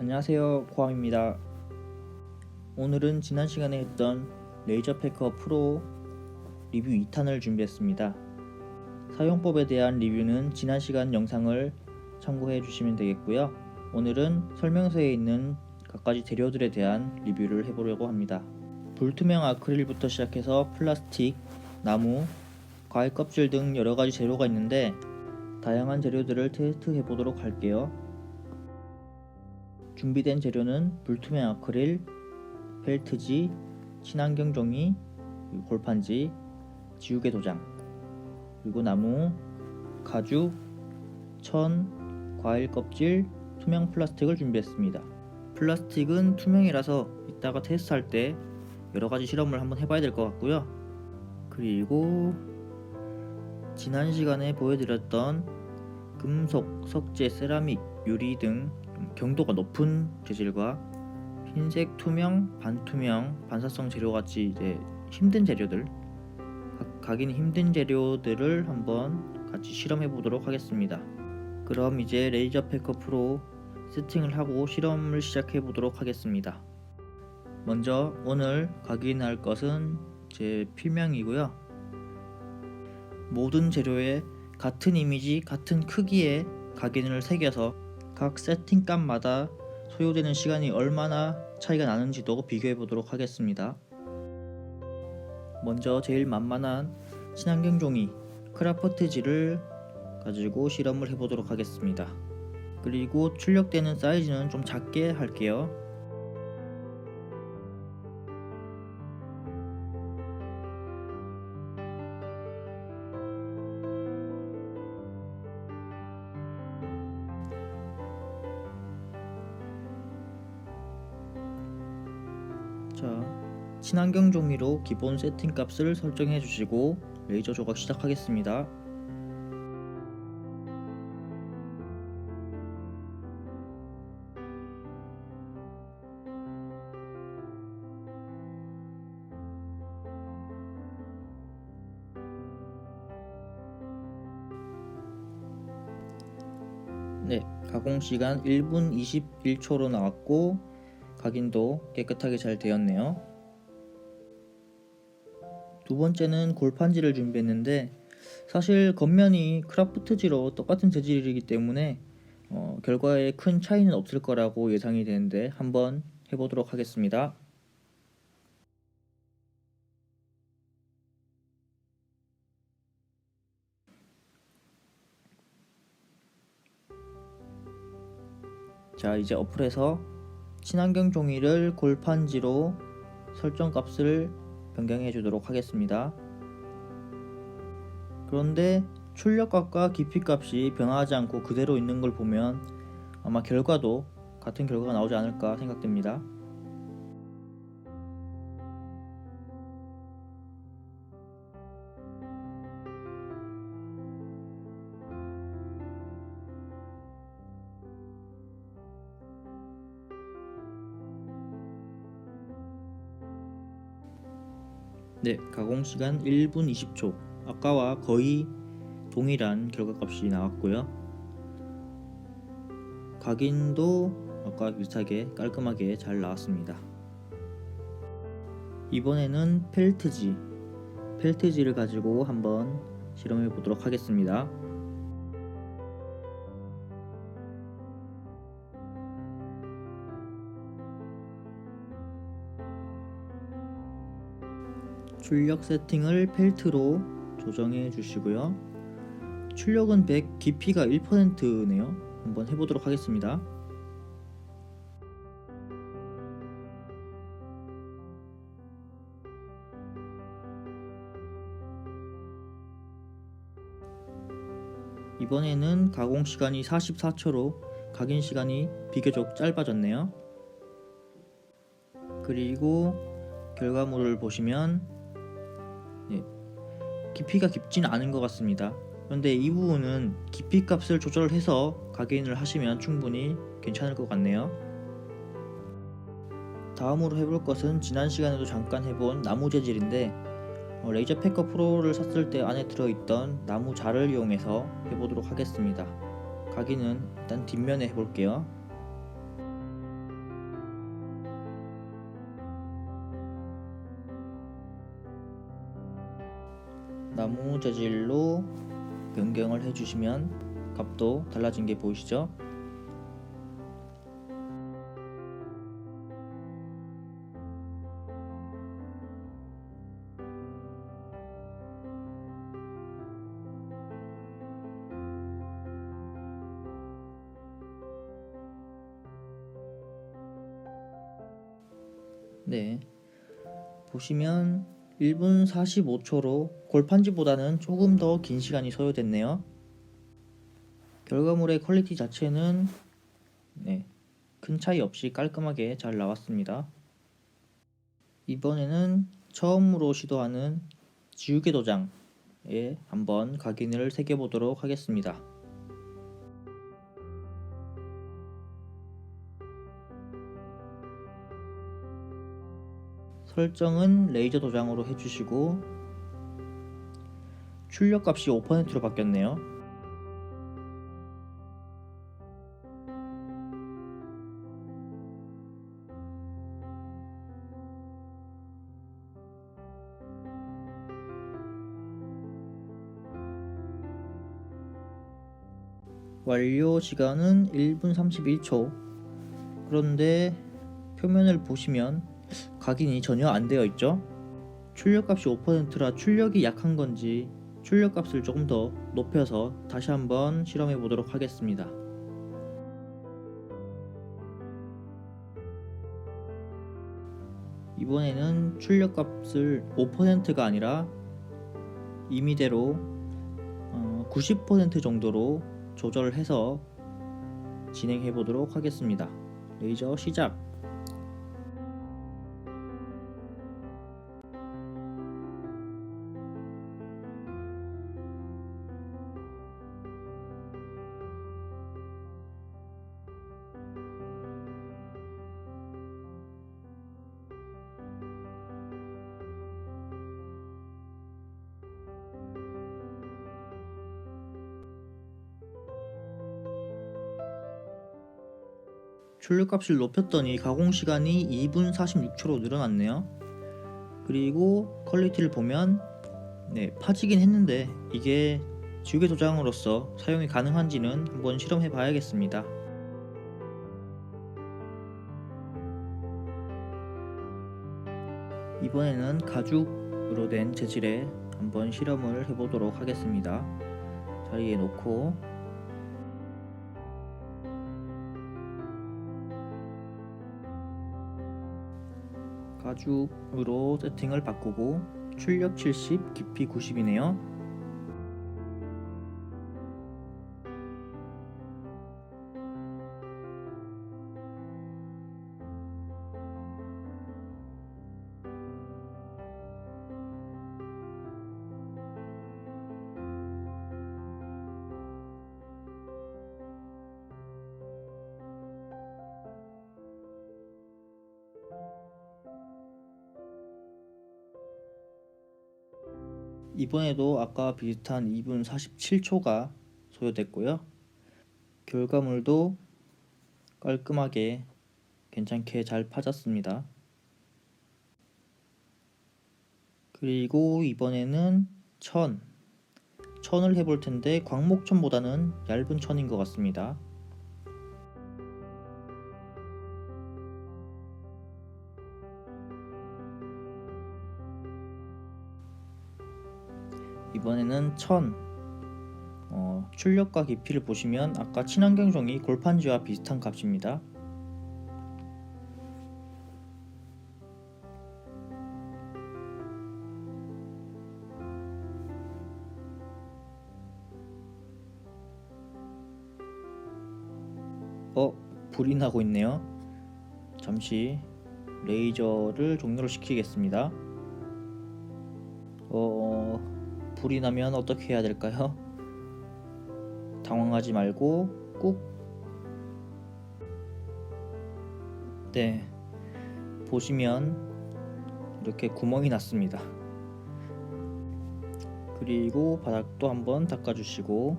안녕하세요, 고함입니다. 오늘은 지난 시간에 했던 레이저 패커 프로 리뷰 2탄을 준비했습니다. 사용법에 대한 리뷰는 지난 시간 영상을 참고해 주시면 되겠고요. 오늘은 설명서에 있는 각가지 재료들에 대한 리뷰를 해보려고 합니다. 불투명 아크릴부터 시작해서 플라스틱, 나무, 과일 껍질 등 여러가지 재료가 있는데 다양한 재료들을 테스트해 보도록 할게요. 준비된 재료는 불투명 아크릴, 펠트지, 친환경 종이, 골판지, 지우개 도장, 그리고 나무, 가죽, 천, 과일 껍질, 투명 플라스틱을 준비했습니다. 플라스틱은 투명이라서 이따가 테스트할 때 여러가지 실험을 한번 해봐야 될 것 같고요. 그리고 지난 시간에 보여드렸던 금속, 석재, 세라믹, 유리 등 경도가 높은 재질과 흰색, 투명, 반투명, 반사성 재료같이 이제 힘든 재료들, 각인 힘든 재료들을 한번 같이 실험해 보도록 하겠습니다. 그럼 이제 레이저 패커 프로 세팅을 하고 실험을 시작해 보도록 하겠습니다. 먼저 오늘 각인할 것은 제 필명이고요. 모든 재료에 같은 이미지, 같은 크기의 각인을 새겨서 각 세팅값마다 소요되는 시간이 얼마나 차이가 나는지도 비교해 보도록 하겠습니다. 먼저 제일 만만한 친환경 종이 크라프트지를 가지고 실험을 해보도록 하겠습니다. 그리고 출력되는 사이즈는 좀 작게 할게요. 자, 친환경 종이로 기본 세팅 값을 설정해 주시고 레이저 조각 시작하겠습니다. 네, 가공 시간 1분 21초로 나왔고 각인도 깨끗하게 잘 되었네요. 두 번째는 골판지를 준비했는데 사실 겉면이 크라프트지로 똑같은 재질이기 때문에 결과에 큰 차이는 없을 거라고 예상이 되는데 한번 해보도록 하겠습니다. 자, 이제 어플에서 친환경 종이를 골판지로 설정 값을 변경해 주도록 하겠습니다. 그런데 출력값과 깊이값이 변화하지 않고 그대로 있는 걸 보면 아마 결과도 같은 결과가 나오지 않을까 생각됩니다. 네, 가공시간 1분 20초. 아까와 거의 동일한 결과값이 나왔고요. 각인도 아까와 비슷하게 깔끔하게 잘 나왔습니다. 이번에는 펠트지를 가지고 한번 실험해 보도록 하겠습니다. 출력 세팅을 펠트로 조정해 주시고요. 출력은 100, 깊이가 1%네요. 한번 해보도록 하겠습니다. 이번에는 가공 시간이 44초로 각인 시간이 비교적 짧아졌네요. 그리고 결과물을 보시면 깊이가 깊지는 않은 것 같습니다. 그런데 이 부분은 깊이 값을 조절해서 각인을 하시면 충분히 괜찮을 것 같네요. 다음으로 해볼 것은 지난 시간에도 잠깐 해본 나무 재질인데 레이저 패커 프로를 샀을 때 안에 들어있던 나무 자를 이용해서 해보도록 하겠습니다. 각인은 일단 뒷면에 해볼게요. 나무 재질로 변경을 해주시면 값도 달라진 게 보이시죠? 네, 보시면 1분 45초로 골판지보다는 조금 더 긴 시간이 소요됐네요. 결과물의 퀄리티 자체는 큰 차이 없이 깔끔하게 잘 나왔습니다. 이번에는 처음으로 시도하는 지우개 도장에 한번 각인을 새겨보도록 하겠습니다. 설정은 레이저 도장으로 해주시고 출력 값이 5%로 바뀌었네요. 완료 시간은 1분 31초. 그런데 표면을 보시면 각인이 전혀 안 되어 있죠? 출력값이 5%라 출력이 약한 건지 출력값을 조금 더 높여서 다시 한번 실험해 보도록 하겠습니다. 이번에는 출력값을 5%가 아니라 임의대로 90% 정도로 조절해서 진행해 보도록 하겠습니다. 레이저 시작. 출력값을 높였더니 가공시간이 2분 46초로 늘어났네요. 그리고 퀄리티를 보면 파지긴 했는데 이게 지우개 도장으로서 사용이 가능한지는 한번 실험해 봐야겠습니다. 이번에는 가죽으로 된 재질에 한번 실험을 해보도록 하겠습니다. 자리에 놓고 가죽으로 세팅을 바꾸고 출력 70, 깊이 90이네요. 이번에도 아까 비슷한 2분 47초가 소요됐고요. 결과물도 깔끔하게 괜찮게 잘 파졌습니다. 그리고 이번에는 천을 해볼 텐데 광목천보다는 얇은 천인 것 같습니다. 이번에는 출력과 깊이를 보시면 아까 친환경종이 골판지와 비슷한 값입니다. 불이 나고 있네요. 잠시 레이저를 종료를 시키겠습니다. 불이 나면 어떻게 해야 될까요? 당황하지 말고 꾹. 보시면 이렇게 구멍이 났습니다. 그리고 바닥도 한번 닦아주시고,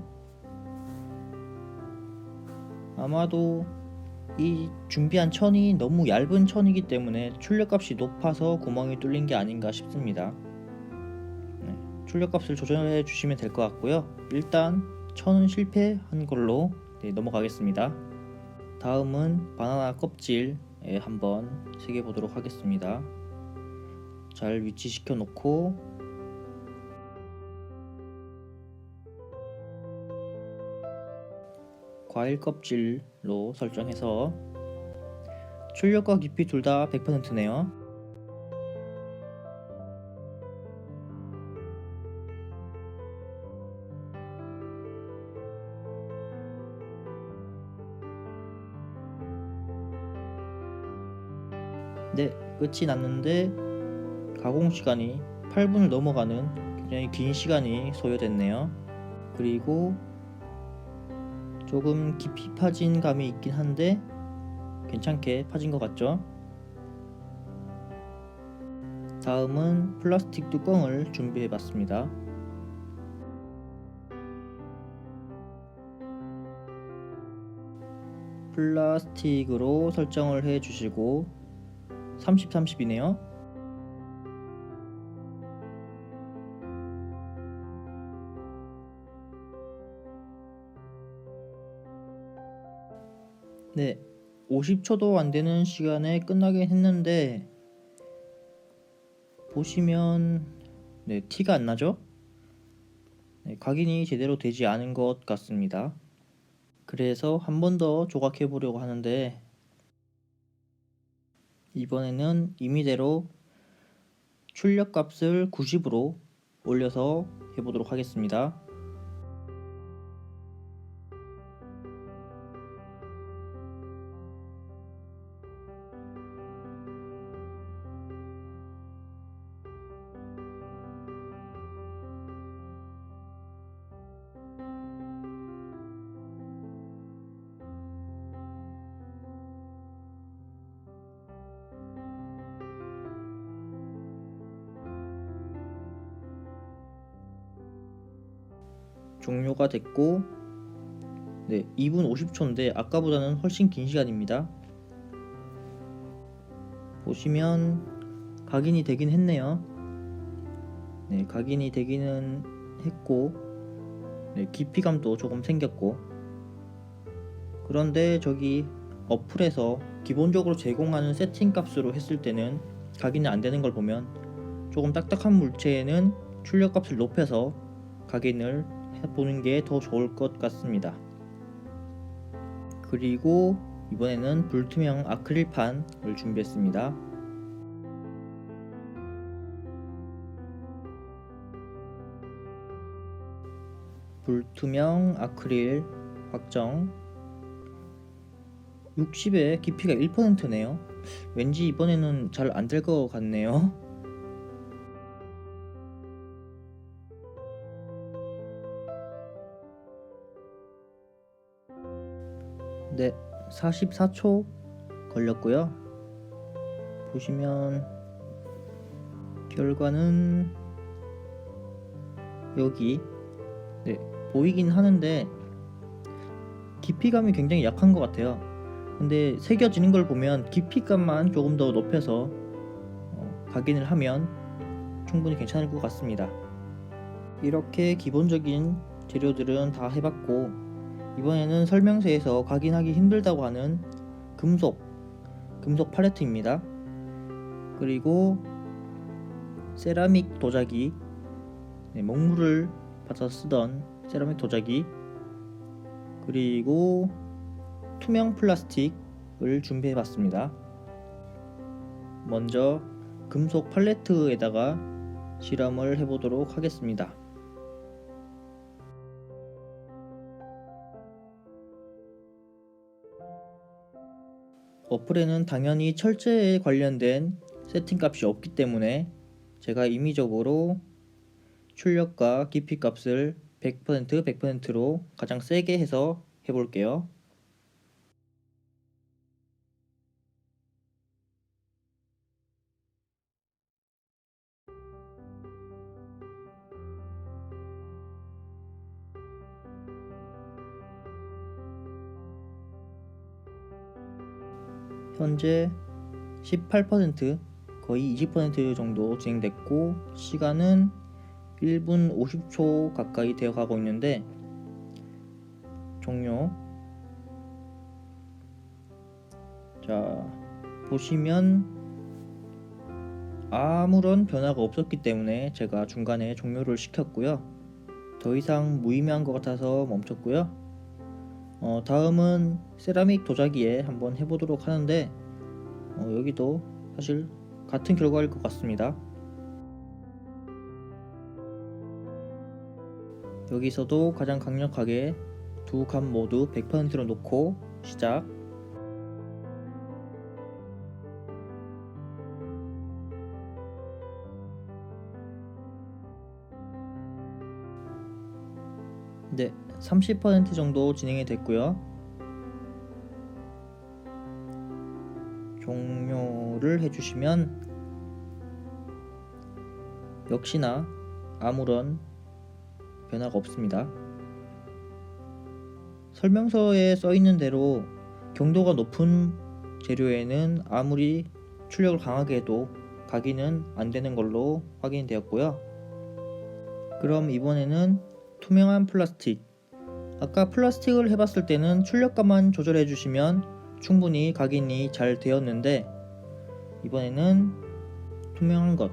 아마도 이 준비한 천이 너무 얇은 천이기 때문에 출력값이 높아서 구멍이 뚫린 게 아닌가 싶습니다. 출력값을 조정해 주시면 될 것 같고요. 일단 1000은 실패한 걸로 넘어가겠습니다. 다음은 바나나 껍질에 한번 새겨 보도록 하겠습니다. 잘 위치시켜 놓고 과일 껍질로 설정해서 출력과 깊이 둘 다 100%네요. 네, 끝이 났는데 가공 시간이 8분을 넘어가는 굉장히 긴 시간이 소요됐네요. 그리고 조금 깊이 파진 감이 있긴 한데 괜찮게 파진 것 같죠? 다음은 플라스틱 뚜껑을 준비해 봤습니다. 플라스틱으로 설정을 해 주시고 30, 30이네요. 네, 50초도 안 되는 시간에 끝나긴 했는데 보시면 티가 안 나죠? 각인이 제대로 되지 않은 것 같습니다. 그래서 한 번 더 조각해 보려고 하는데 이번에는 임의대로 출력값을 90으로 올려서 해보도록 하겠습니다. 종료가 됐고 2분 50초인데 아까보다는 훨씬 긴 시간입니다. 보시면 각인이 되긴 했네요. 각인이 되기는 했고 깊이감도 조금 생겼고, 그런데 저기 어플에서 기본적으로 제공하는 세팅 값으로 했을 때는 각인이 안 되는 걸 보면 조금 딱딱한 물체에는 출력값을 높여서 각인을 해보는 게 더 좋을 것 같습니다. 그리고 이번에는 불투명 아크릴판을 준비했습니다. 불투명 아크릴 확정 60에 깊이가 1%네요. 왠지 이번에는 잘 안 될 것 같네요. 네, 44초 걸렸고요. 보시면 결과는 여기 보이긴 하는데 깊이감이 굉장히 약한 것 같아요. 근데 새겨지는 걸 보면 깊이감만 조금 더 높여서 각인을 하면 충분히 괜찮을 것 같습니다. 이렇게 기본적인 재료들은 다 해봤고, 이번에는 설명서에서 각인하기 힘들다고 하는 금속 팔레트입니다. 그리고 세라믹 도자기, 먹물을 받아서 쓰던 세라믹 도자기, 그리고 투명 플라스틱을 준비해 봤습니다. 먼저 금속 팔레트에다가 실험을 해보도록 하겠습니다. 어플에는 당연히 철제에 관련된 세팅값이 없기 때문에 제가 임의적으로 출력과 깊이 값을 100%, 100%로 가장 세게 해서 해볼게요. 현재 18%, 거의 20% 정도 진행됐고, 시간은 1분 50초 가까이 되어 가고 있는데 종료. 자, 보시면 아무런 변화가 없었기 때문에 제가 중간에 종료를 시켰고요. 더 이상 무의미한 것 같아서 멈췄고요. 다음은 세라믹 도자기에 한번 해보도록 하는데 여기도 사실 같은 결과일 것 같습니다. 여기서도 가장 강력하게 두 감 모두 100%로 놓고 시작. 네, 30% 정도 진행이 됐고요. 종료를 해주시면 역시나 아무런 변화가 없습니다. 설명서에 써있는 대로 경도가 높은 재료에는 아무리 출력을 강하게 해도 각인은 안되는 걸로 확인이 되었고요. 그럼 이번에는 투명한 플라스틱. 아까 플라스틱을 해봤을 때는 출력감만 조절해 주시면 충분히 각인이 잘 되었는데 이번에는 투명한 것.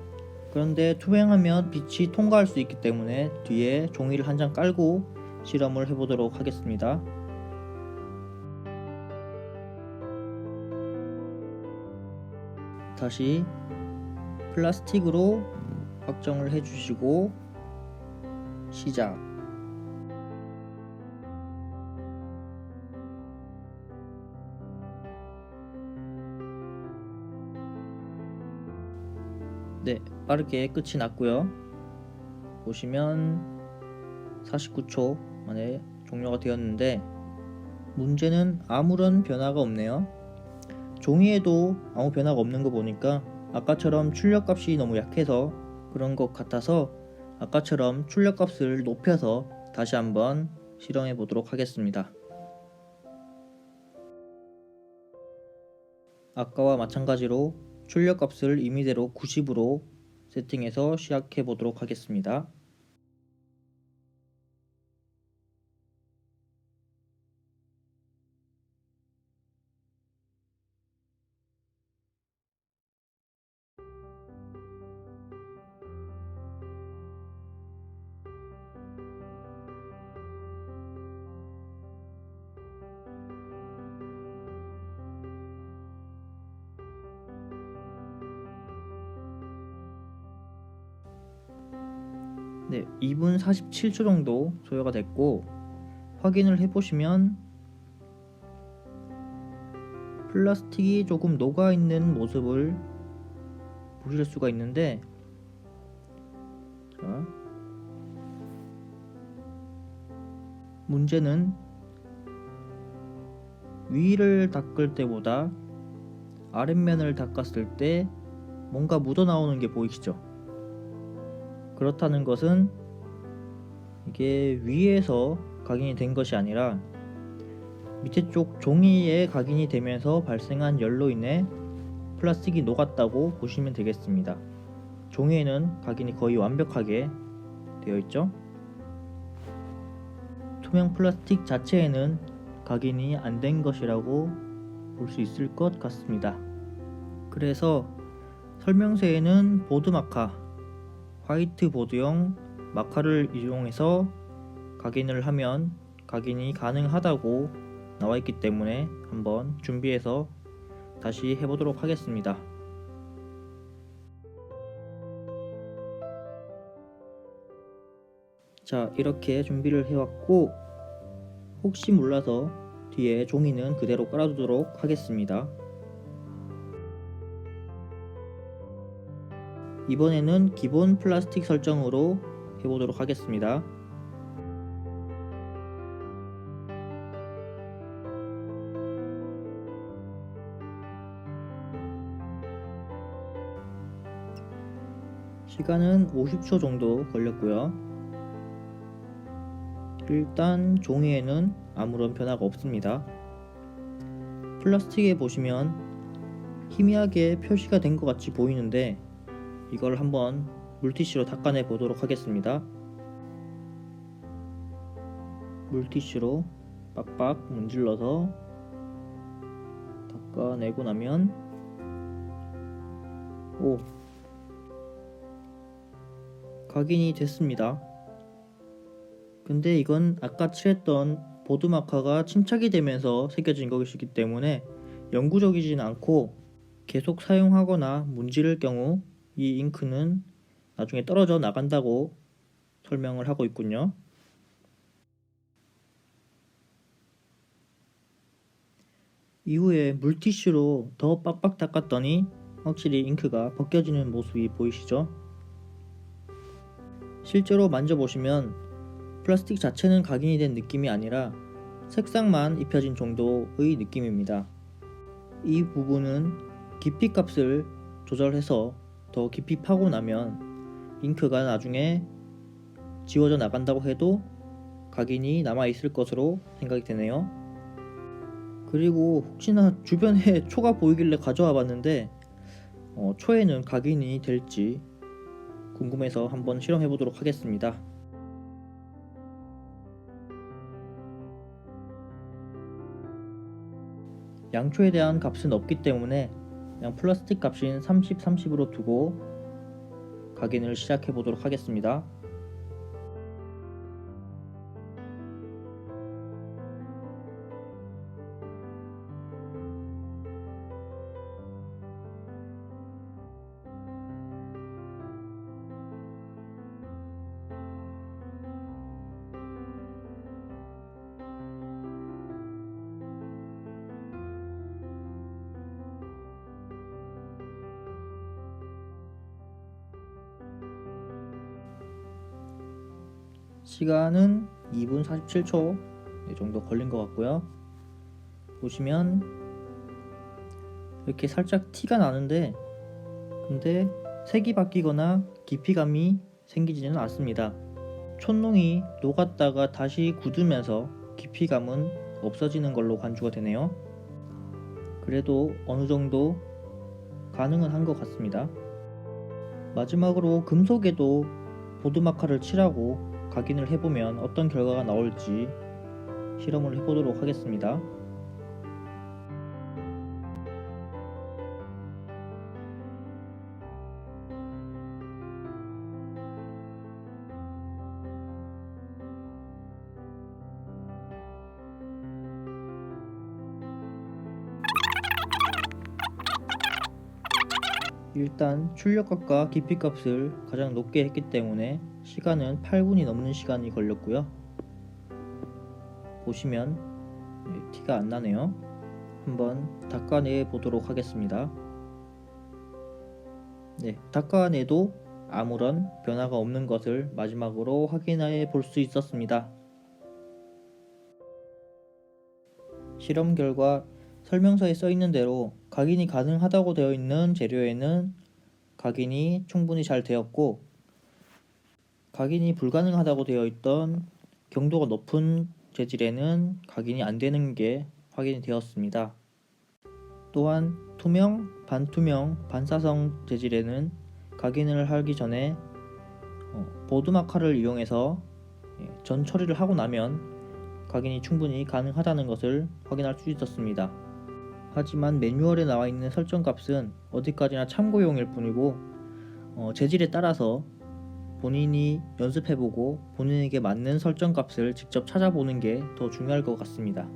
그런데 투명하면 빛이 통과할 수 있기 때문에 뒤에 종이를 한 장 깔고 실험을 해보도록 하겠습니다. 다시 플라스틱으로 확정을 해주시고 시작. 네, 빠르게 끝이 났고요. 보시면 49초 만에 종료가 되었는데 문제는 아무런 변화가 없네요. 종이에도 아무 변화가 없는 거 보니까 아까처럼 출력값이 너무 약해서 그런 것 같아서 아까처럼 출력값을 높여서 다시 한번 실험해 보도록 하겠습니다. 아까와 마찬가지로 출력값을 임의대로 90으로 세팅해서 시작해 보도록 하겠습니다. 네, 2분 47초 정도 소요가 됐고 확인을 해보시면 플라스틱이 조금 녹아있는 모습을 보실 수가 있는데 자, 문제는 위를 닦을 때보다 아랫면을 닦았을 때 뭔가 묻어나오는 게 보이시죠? 그렇다는 것은 이게 위에서 각인이 된 것이 아니라 밑에 쪽 종이에 각인이 되면서 발생한 열로 인해 플라스틱이 녹았다고 보시면 되겠습니다. 종이에는 각인이 거의 완벽하게 되어 있죠. 투명 플라스틱 자체에는 각인이 안 된 것이라고 볼 수 있을 것 같습니다. 그래서 설명서에는 보드 마카, 화이트보드용 마카를 이용해서 각인을 하면 각인이 가능하다고 나와 있기 때문에 한번 준비해서 다시 해보도록 하겠습니다. 자, 이렇게 준비를 해왔고 혹시 몰라서 뒤에 종이는 그대로 깔아두도록 하겠습니다. 이번에는 기본 플라스틱 설정으로 해보도록 하겠습니다. 시간은 50초 정도 걸렸고요. 일단 종이에는 아무런 변화가 없습니다. 플라스틱에 보시면 희미하게 표시가 된 것 같이 보이는데 이걸 한번 물티슈로 닦아내 보도록 하겠습니다. 물티슈로 빡빡 문질러서 닦아내고 나면 각인이 됐습니다. 근데 이건 아까 칠했던 보드 마커가 침착이 되면서 새겨진 것이기 때문에 영구적이진 않고 계속 사용하거나 문지를 경우 이 잉크는 나중에 떨어져 나간다고 설명을 하고 있군요. 이후에 물티슈로 더 빡빡 닦았더니 확실히 잉크가 벗겨지는 모습이 보이시죠? 실제로 만져보시면 플라스틱 자체는 각인이 된 느낌이 아니라 색상만 입혀진 정도의 느낌입니다. 이 부분은 깊이 값을 조절해서 더 깊이 파고 나면 잉크가 나중에 지워져 나간다고 해도 각인이 남아있을 것으로 생각이 되네요. 그리고 혹시나 주변에 초가 보이길래 가져와 봤는데 초에는 각인이 될지 궁금해서 한번 실험해 보도록 하겠습니다. 양초에 대한 값은 없기 때문에 그냥 플라스틱 값인 30, 30으로 두고 각인을 시작해 보도록 하겠습니다. 시간은 2분 47초 이 정도 걸린 것 같고요. 보시면 이렇게 살짝 티가 나는데 근데 색이 바뀌거나 깊이감이 생기지는 않습니다. 촛농이 녹았다가 다시 굳으면서 깊이감은 없어지는 걸로 간주가 되네요. 그래도 어느 정도 가능은 한 것 같습니다. 마지막으로 금속에도 보드마카를 칠하고 각인을 해보면 어떤 결과가 나올지 실험을 해보도록 하겠습니다. 일단 출력값과 깊이값을 가장 높게 했기 때문에 시간은 8분이 넘는 시간이 걸렸고요. 보시면 티가 안 나네요. 한번 닦아내 보도록 하겠습니다. 닦아내도 아무런 변화가 없는 것을 마지막으로 확인해 볼 수 있었습니다. 실험 결과 설명서에 써 있는 대로 각인이 가능하다고 되어 있는 재료에는 각인이 충분히 잘 되었고 각인이 불가능하다고 되어 있던 경도가 높은 재질에는 각인이 안 되는 게 확인이 되었습니다. 또한 투명, 반투명, 반사성 재질에는 각인을 하기 전에 보드마카를 이용해서 전 처리를 하고 나면 각인이 충분히 가능하다는 것을 확인할 수 있었습니다. 하지만 매뉴얼에 나와 있는 설정 값은 어디까지나 참고용일 뿐이고 재질에 따라서 본인이 연습해보고 본인에게 맞는 설정 값을 직접 찾아보는 게 더 중요할 것 같습니다.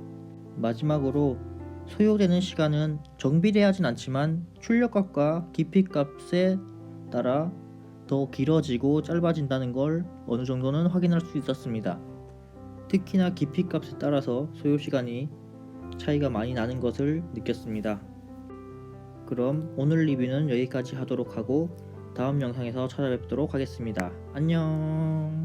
마지막으로 소요되는 시간은 정비례하진 않지만 출력값과 깊이값에 따라 더 길어지고 짧아진다는 걸 어느 정도는 확인할 수 있었습니다. 특히나 깊이값에 따라서 소요시간이 차이가 많이 나는 것을 느꼈습니다. 그럼 오늘 리뷰는 여기까지 하도록 하고 다음 영상에서 찾아뵙도록 하겠습니다. 안녕.